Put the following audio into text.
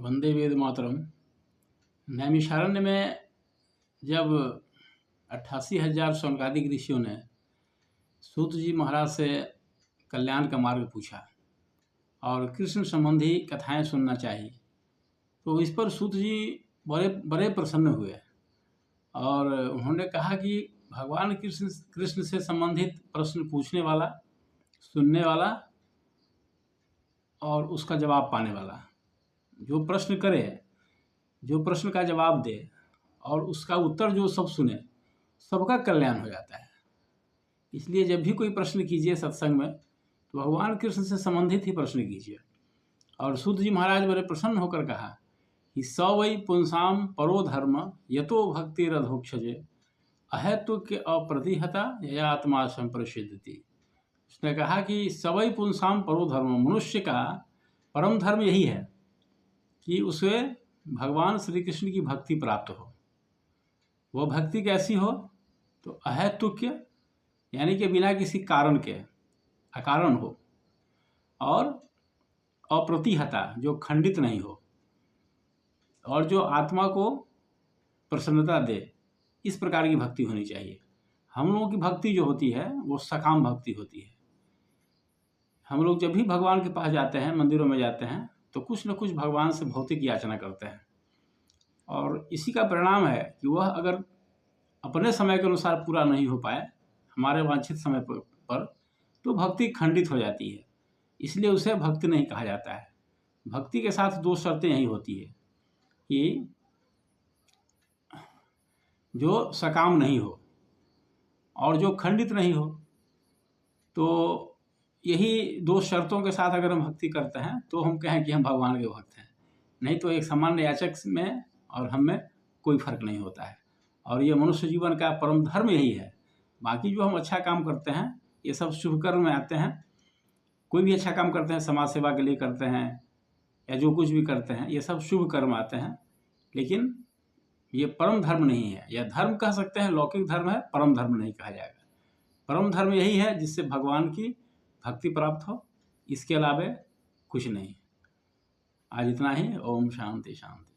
वंदे वेद मातरम। नैमिषारण्य में जब 88,000 शौनकादिक ऋषियों ने सूत जी महाराज से कल्याण का मार्ग पूछा और कृष्ण संबंधी कथाएं सुनना चाहिए, तो इस पर सूत जी बड़े प्रसन्न हुए और उन्होंने कहा कि भगवान कृष्ण से संबंधित प्रश्न पूछने वाला, सुनने वाला और उसका जवाब पाने वाला, जो प्रश्न करे, जो प्रश्न का जवाब दे और उसका उत्तर जो सब सुने, सबका कल्याण हो जाता है। इसलिए जब भी कोई प्रश्न कीजिए सत्संग में, तो भगवान कृष्ण से संबंधित ही प्रश्न कीजिए। और सूत जी महाराज बड़े प्रसन्न होकर कहा कि स वै पुंसाम परो धर्म यतो भक्ति रधोक्षजे अहेतुक्य अप्रतिहता या आत्मा संप्रसिद्धति। उसने कहा कि सवै पुंसाम परो धर्म, मनुष्य का परम धर्म यही है कि उसे भगवान श्री कृष्ण की भक्ति प्राप्त हो। वह भक्ति कैसी हो? तो अहेतुक्य यानी कि बिना किसी कारण के, अकारण हो, और अप्रतिहता जो खंडित नहीं हो, और जो आत्मा को प्रसन्नता दे, इस प्रकार की भक्ति होनी चाहिए। हम लोगों की भक्ति जो होती है वो सकाम भक्ति होती है। हम लोग जब भी भगवान के पास जाते हैं, मंदिरों में जाते हैं, तो कुछ न कुछ भगवान से भौतिक याचना करते हैं, और इसी का परिणाम है कि वह अगर अपने समय के अनुसार पूरा नहीं हो पाए, हमारे वांछित समय पर, तो भक्ति खंडित हो जाती है। इसलिए उसे भक्ति नहीं कहा जाता है। भक्ति के साथ दो शर्तें यही होती है कि जो सकाम नहीं हो और जो खंडित नहीं हो। तो यही दो शर्तों के साथ अगर हम भक्ति करते हैं तो हम कहें कि हम भगवान के भक्त हैं। नहीं तो एक सामान्य याचक में और हम में कोई फर्क नहीं होता है। और ये मनुष्य जीवन का परम धर्म यही है। बाकी जो हम अच्छा काम करते हैं, ये सब शुभ कर्म में आते हैं। कोई भी अच्छा काम करते हैं, समाज सेवा के लिए करते हैं या जो कुछ भी करते हैं, ये सब शुभ कर्म आते हैं। लेकिन ये परम धर्म नहीं है। यह धर्म कह सकते हैं, लौकिक धर्म है, परम धर्म नहीं कहा जाएगा। परम धर्म यही है जिससे भगवान की भक्ति प्राप्त हो, इसके अलावा कुछ नहीं। आज इतना ही। ओम शांति शांति।